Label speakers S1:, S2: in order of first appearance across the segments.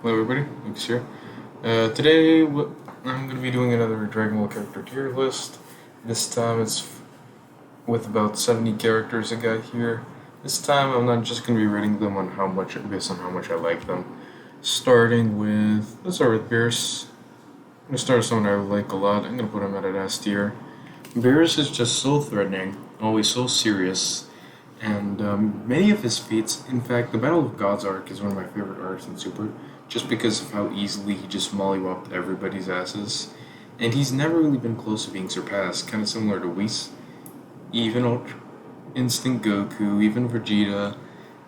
S1: Hello everybody, Lucas here. Today I'm going to be doing another Dragon Ball character tier list. This time it's with about 70 characters I got here. This time I'm not just going to be rating them on based on how much I like them. Let's start with Beerus. I'm going to start with someone I like a lot. I'm going to put him at an S tier. Beerus is just so threatening, always so serious, and many of his feats, in fact, the Battle of Gods arc is one of my favorite arcs in Super, just because of how easily he just mollywopped everybody's asses. And he's never really been close to being surpassed, kind of similar to Whis. Even Ultra Instinct Goku, even Vegeta,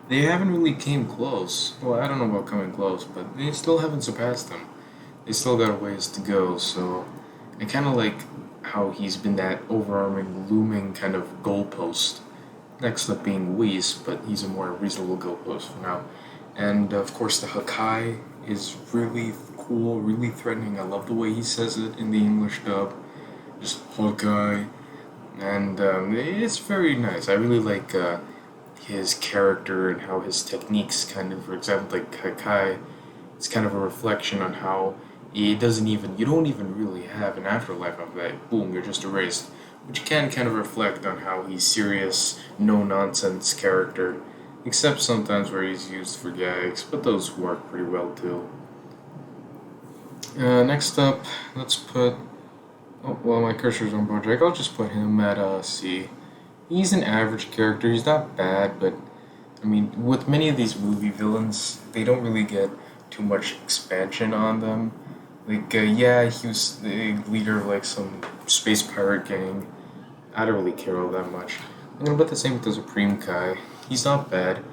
S1: they haven't really came close. Well, I don't know about coming close, but they still haven't surpassed him. They still got a ways to go, so I kind of like how he's been that overarming, looming kind of goalpost. Next up being Whis, but he's a more reasonable goalpost for now. And of course, the Hakai is really cool, really threatening. I love the way he says it in the English dub. Just Hakai. And it's very nice. I really like his character and how his techniques kind of, for example, like Hakai, it's kind of a reflection on how you don't even really have an afterlife of that. Boom, you're just erased. Which can kind of reflect on how he's serious, no nonsense character, except sometimes where he's used for gags, but those work pretty well too. Next up, let's put. Oh, well, my cursor's on Bojack. I'll just put him at C. He's an average character. He's not bad, but I mean, with many of these movie villains, they don't really get too much expansion on them. Like, yeah, he was the leader of like some space pirate gang. I don't really care all that much. I'm gonna put the same with the Supreme Kai. He's not bad.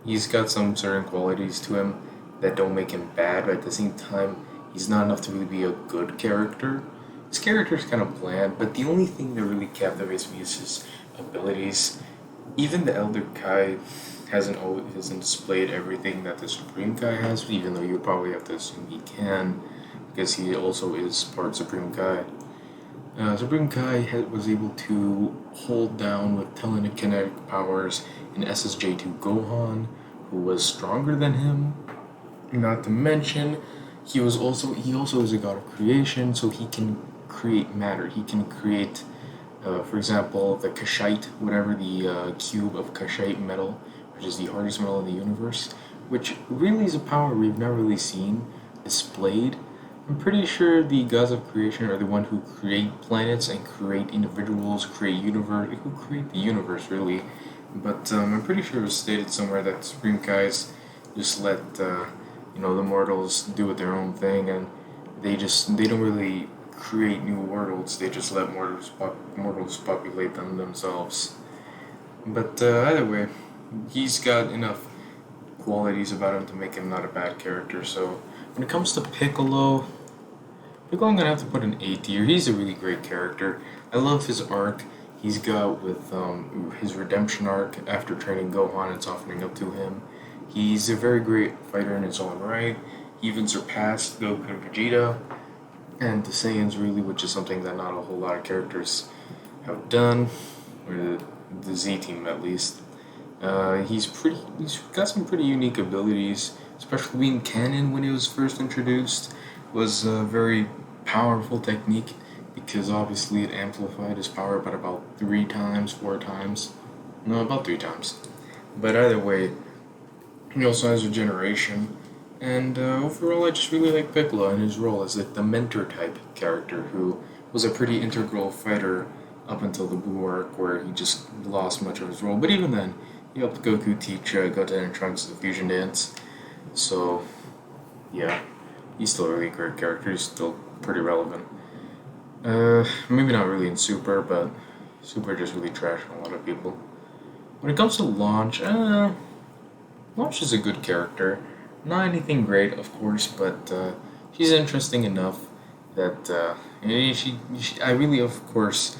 S1: He's got some certain qualities to him that don't make him bad, but at the same time, he's not enough to really be a good character. His character is kind of bland, but the only thing that really captivates me is his abilities. Even the Elder Kai hasn't displayed everything that the Supreme Kai has, even though you probably have to assume he can, because he also is part Supreme Kai. Supreme Kai was able to hold down with telekinetic powers in SSJ2 Gohan, who was stronger than him. Not to mention, he also is a god of creation, so he can create matter. He can create, for example, the Kashite, whatever the cube of Kashite metal, which is the hardest metal in the universe, which really is a power we've never really seen displayed. I'm pretty sure the gods of creation are the one who create planets and create individuals, who create the universe really. But I'm pretty sure it was stated somewhere that Supreme Kais just let the mortals do their own thing, and they don't really create new worlds. They just let mortals populate them themselves. But either way, he's got enough qualities about him to make him not a bad character. So when it comes to Piccolo, I'm gonna have to put an A tier. He's a really great character. I love his arc. He's got with his redemption arc after training Gohan and softening up to him. He's a very great fighter in his own right. He even surpassed Goku and Vegeta and the Saiyans really, which is something that not a whole lot of characters have done, or the Z team at least. He's got some pretty unique abilities, especially being canon when he was first introduced was a very powerful technique because obviously it amplified his power about 3 times, 4 times. No, about 3 times. But either way, he also has regeneration. And overall, I just really like Piccolo and his role as like the mentor type character who was a pretty integral fighter up until the Buu arc, where he just lost much of his role. But even then, he helped Goku teach Goten and Trunks the fusion dance. So, yeah, he's still a really great character. He's still pretty relevant. Maybe not really in Super, but Super just really trashed a lot of people. When it comes to Launch, Launch is a good character. Not anything great, of course, but she's interesting enough that I really, of course,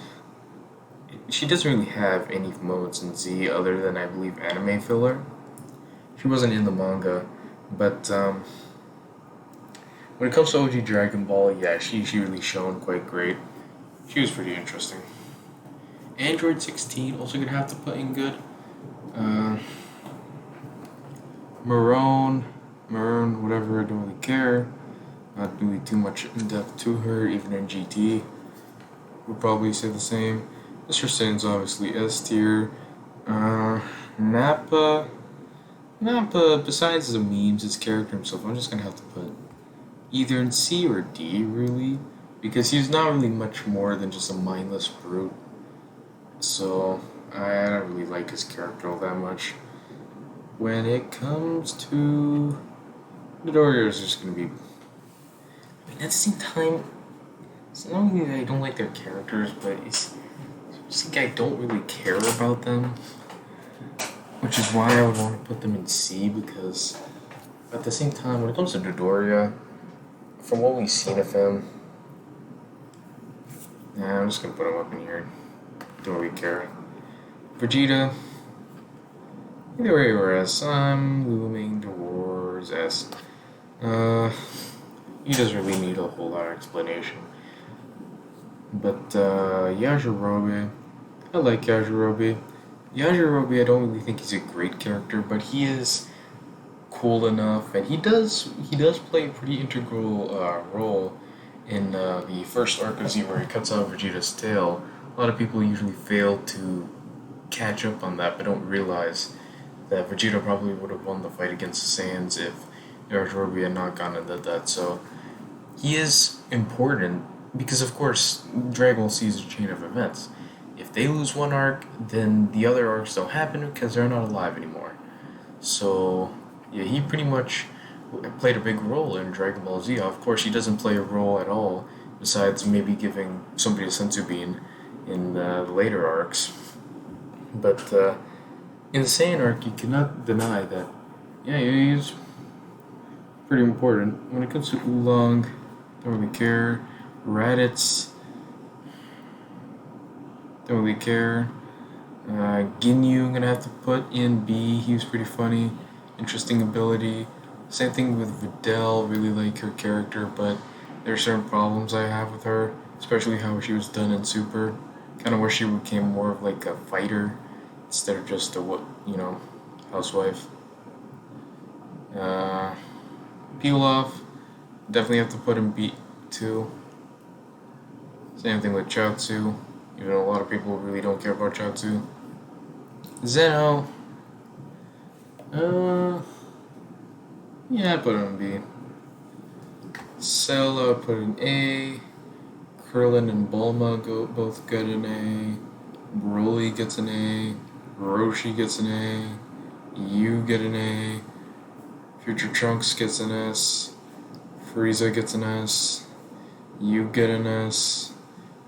S1: she doesn't really have any modes in Z other than I believe anime filler. She wasn't in the manga, but when it comes to OG Dragon Ball, yeah, she really shone quite great. She was pretty interesting. Android 16 also gonna have to put in good. Uh, Marone. Maroon, whatever, I don't really care. Not really too much in depth to her, even in GT. Would probably say the same. Mr. Saiyans obviously S tier. Uh, Nappa. Nappa, besides the memes, his character himself, I'm just gonna have to put either in C or D, really. Because he's not really much more than just a mindless brute. So, I don't really like his character all that much. When it comes to Midoriya, is just gonna be. I mean, at the same time, it's not really that I don't like their characters, but it's just like I don't really care about them. Which is why I would want to put them in C, because at the same time, when it comes to Dodoria, from what we've seen of him, nah, I'm just gonna put him up in here. Don't really care. Vegeta, either way or S, I'm looming towards S. He doesn't really need a whole lot of explanation. But Yajirobe, I like Yajirobe. Yajirobe, I don't really think he's a great character, but he is cool enough, and he does play a pretty integral role in the first arc of Z where he cuts off Vegeta's tail. A lot of people usually fail to catch up on that, but don't realize that Vegeta probably would have won the fight against the Saiyans if Yajirobe had not gone and did that. So he is important because, of course, Dragon Ball Z is a chain of events. If they lose one arc, then the other arcs don't happen because they're not alive anymore. So, yeah, he pretty much played a big role in Dragon Ball Z. Of course, he doesn't play a role at all, besides maybe giving somebody a senzu bean in the later arcs. But in the Saiyan arc, you cannot deny that, yeah, he's pretty important. When it comes to Oolong, don't really care. Raditz, don't really care. Ginyu, I'm gonna have to put in B. He was pretty funny, interesting ability. Same thing with Videl. Really like her character, but there are certain problems I have with her, especially how she was done in Super. Kind of wish she became more of like a fighter instead of just a housewife. Uh, Pilaf, definitely have to put in B too. Same thing with Chaozu, even though a lot of people really don't care about Chaozu. Zeno, yeah, I put him in B. Cell, put in A. Krillin and Bulma both get an A. Broly gets an A. Roshi gets an A. You get an A. Future Trunks gets an S. Frieza gets an S. You get an S.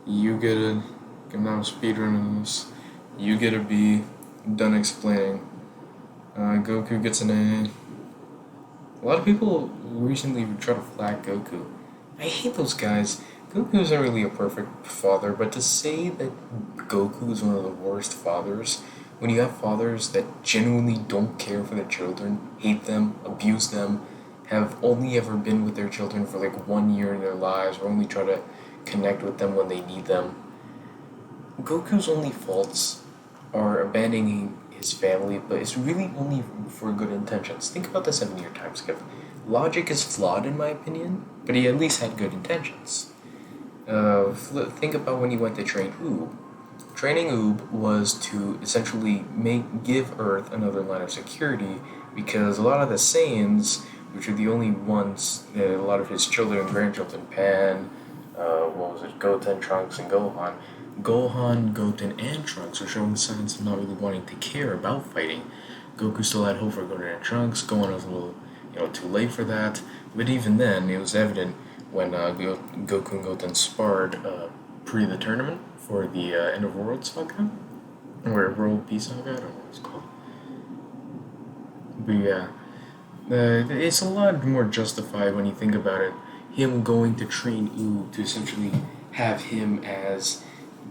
S1: You get a. I'm now speedrunning this. You get a B. I'm done explaining. Goku gets an A. A lot of people recently try to flag Goku. I hate those guys. Goku isn't really a perfect father, but to say that Goku is one of the worst fathers, when you have fathers that genuinely don't care for their children, hate them, abuse them, have only ever been with their children for like 1 year in their lives, or only try to connect with them when they need them. Goku's only faults are abandoning his family, but it's really only for good intentions. Think about the 7-year time skip. Logic is flawed in my opinion, but he at least had good intentions. Think about when he went to train Oob. Training Oob was to essentially give Earth another line of security because a lot of the Saiyans, which are the only ones, a lot of his children and grandchildren, Pan, Goten, Trunks, and Gohan. Goten, and Trunks were showing signs of not really wanting to care about fighting. Goku still had hope for Goten and Trunks. Gohan was a little, too late for that. But even then, it was evident when Goku and Goten sparred pre the tournament for the End of World Saga, or World Peace Saga. I don't know what it's called. But yeah, it's a lot more justified when you think about it. Him going to train Oob to essentially have him as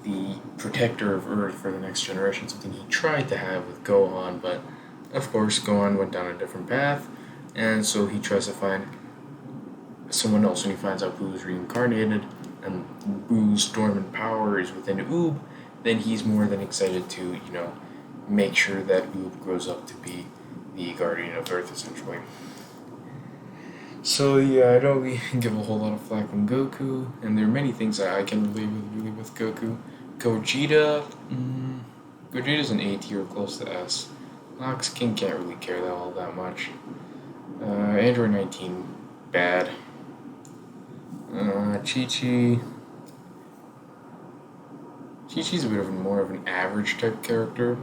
S1: the protector of Earth for the next generation, something he tried to have with Gohan, but of course Gohan went down a different path, and so he tries to find someone else when he finds out Boo is reincarnated and Boo's dormant power is within Oob, then he's more than excited to, make sure that Oob grows up to be the guardian of Earth, essentially. So yeah, I don't really give a whole lot of flack on Goku, and there are many things that I can relate with really with Goku. Gogeta, Gogeta's an A tier, close to S. Ox King can't really care that all that much. Android 19, bad. Chi Chi. Chi Chi's a bit of more of an average type character.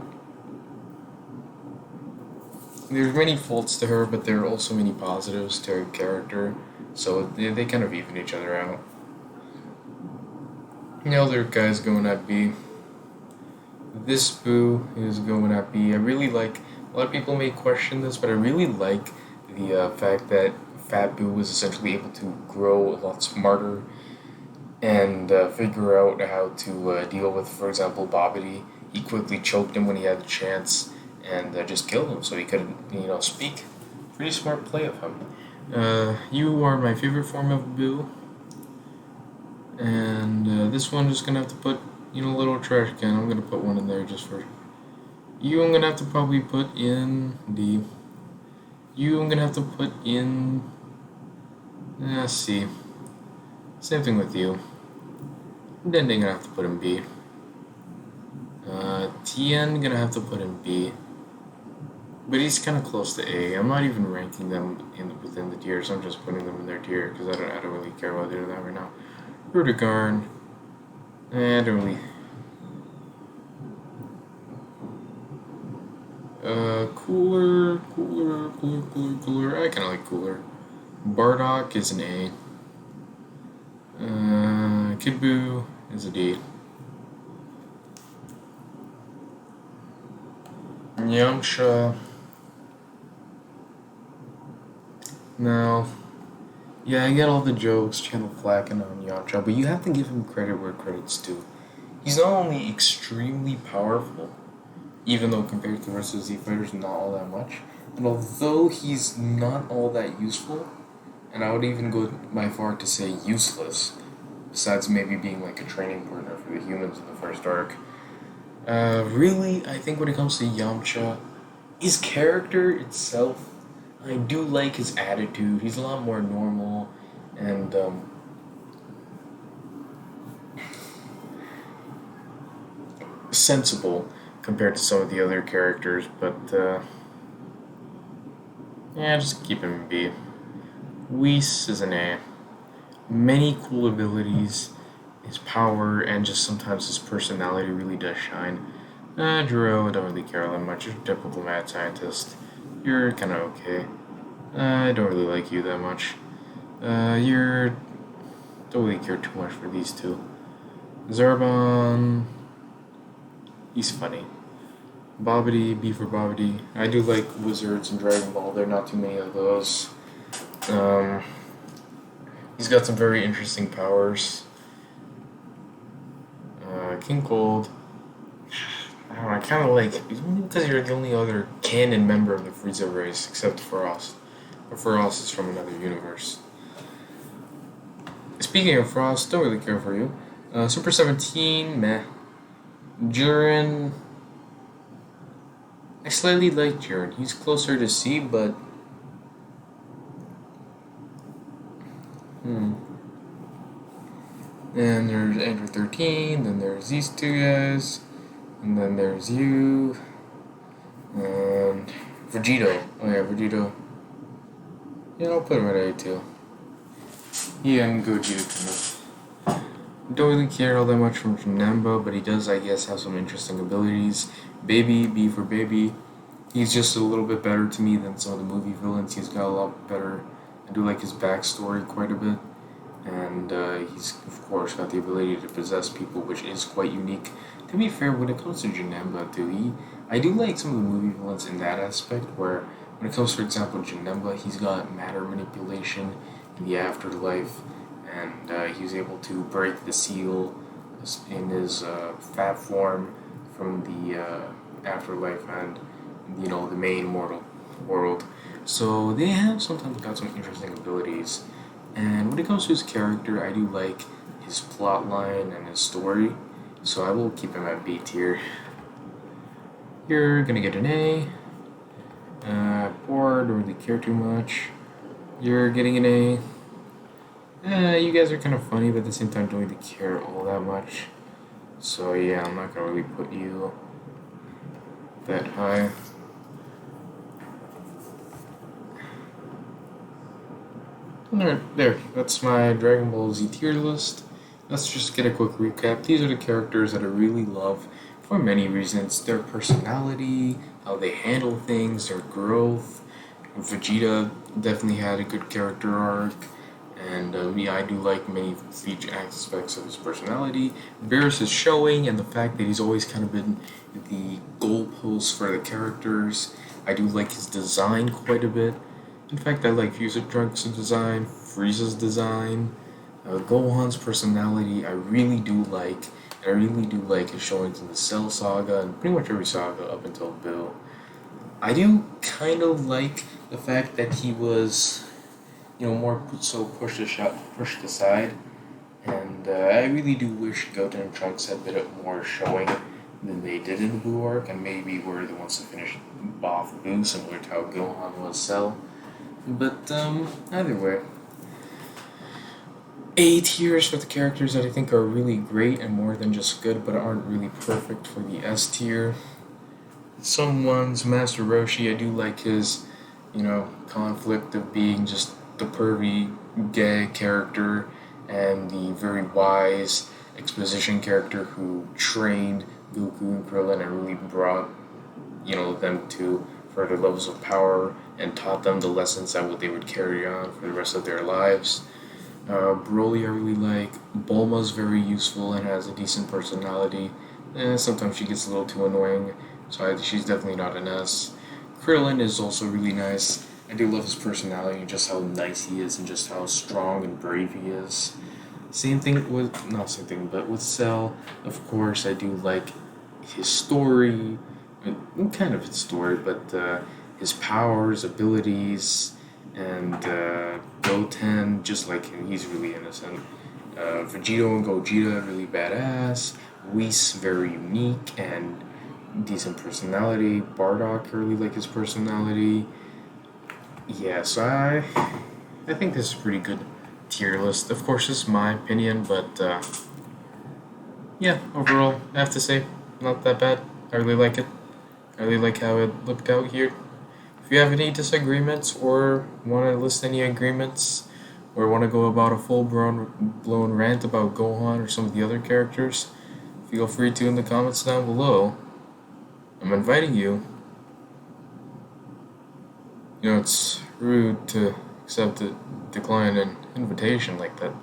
S1: There's many faults to her, but there are also many positives to her character, so they kind of even each other out. The other guy's going at B. This Boo is going at B. I really like. A lot of people may question this, but I really like the fact that Fat Boo was essentially able to grow a lot smarter and figure out how to deal with, for example, Bobbity. He quickly choked him when he had the chance and just killed him so he couldn't, speak. Pretty smart play of him. You are my favorite form of Boo, and this one just gonna have to put, a little trash can. I'm gonna put one in there just for you. I'm gonna have to probably put in D. You, I'm gonna have to put in C. Same thing with you. Then I'm gonna have to put in B. Tien gonna have to put in B, but he's kind of close to A. I'm not even ranking them within the tiers. I'm just putting them in their tier because I don't really care about doing that right now. Rudigarn, I don't really. Cooler. I kind of like Cooler. Bardock is an A. Kid Buu is a D. Yamcha. Now, yeah, I get all the jokes, channel flacking on Yamcha, but you have to give him credit where credit's due. He's not only extremely powerful, even though compared to the rest of the Z fighters, not all that much, and although he's not all that useful, and I would even go my far to say useless, besides maybe being like a training partner for the humans in the first arc. Really, I think when it comes to Yamcha, his character itself, I do like his attitude. He's a lot more normal and sensible compared to some of the other characters, but yeah, just keep him in B. Whis is an A. Many cool abilities, his power, and just sometimes his personality really does shine. Juro, I don't really care that much. You're a typical mad scientist. You're kind of okay. I don't really like you that much. You're don't really care too much for these two. Zarbon, he's funny. Bobbity, B for Bobbity. I do like wizards in Dragon Ball. There are not too many of those. He's got some very interesting powers. King Cold. I don't know, I kind of like only because you're the only other canon member of the Frieza race except Frost. But Frost is from another universe. Speaking of Frost, don't really care for you. Super 17, meh. Jiren. I slightly like Jiren. He's closer to C, but. And there's Android 13, then there's these two guys, and then there's you, and Vegito. Oh yeah, Vegito. Yeah, I'll put him at A too. Yeah, and Gogeta kind of. Don't really care all that much from Janemba, but he does, I guess, have some interesting abilities. Baby, B for Baby. He's just a little bit better to me than some of the movie villains. He's got a lot better. I do like his backstory quite a bit. And he's, of course, got the ability to possess people, which is quite unique. To be fair, when it comes to Janemba, too, I do like some of the movie villains in that aspect, where when it comes, for example, Janemba, he's got matter manipulation in the afterlife, and he's able to break the seal in his fat form from the afterlife and, the main mortal world. So they have sometimes got some interesting abilities. And when it comes to his character, I do like his plot line and his story, so I will keep him at B tier. You're gonna get an A. Poor, don't really care too much. You're getting an A. You guys are kind of funny, but at the same time, don't really care all that much. So yeah, I'm not gonna really put you that high. Alright, there. That's my Dragon Ball Z tier list. Let's just get a quick recap. These are the characters that I really love for many reasons. Their personality, how they handle things, their growth. Vegeta definitely had a good character arc, and yeah, I do like many feature aspects of his personality. Beerus is showing, and the fact that he's always kind of been the goalpost for the characters. I do like his design quite a bit. In fact, I like Fuser Trunks' design, Frieza's design, Gohan's personality. I really do like, and I really do like his showings in the Cell Saga and pretty much every saga up until Bill. I do kind of like the fact that he was, more so pushed aside, and I really do wish Goten and Trunks had a bit more showing than they did in the Boo arc, and maybe were the ones to finish off Boo, similar to how Gohan was Cell. But either way, A tiers for the characters that I think are really great and more than just good, but aren't really perfect for the S tier. Someone's Master Roshi, I do like his, conflict of being just the pervy gay character and the very wise exposition character who trained Goku and Krillin and really brought, them to further levels of power and taught them the lessons that what they would carry on for the rest of their lives. Broly, I really like. Bulma's very useful and has a decent personality. Sometimes she gets a little too annoying, so she's definitely not an S. Krillin is also really nice. I do love his personality and just how nice he is and just how strong and brave he is. Same thing with, not same thing, but with Cell, of course, I do like his story, kind of his story, but his powers, abilities, and Goten, just like him, he's really innocent. Vegito and Gogeta, really badass. Whis, very unique and decent personality. Bardock, I really like his personality. Yeah, so I think this is a pretty good tier list. Of course, this is my opinion, but yeah, overall, I have to say, not that bad. I really like it. I really like how it looked out here. If you have any disagreements or want to list any agreements or want to go about a full blown rant about Gohan or some of the other characters, feel free to in the comments down below. I'm inviting you. It's rude to accept a decline an invitation like that.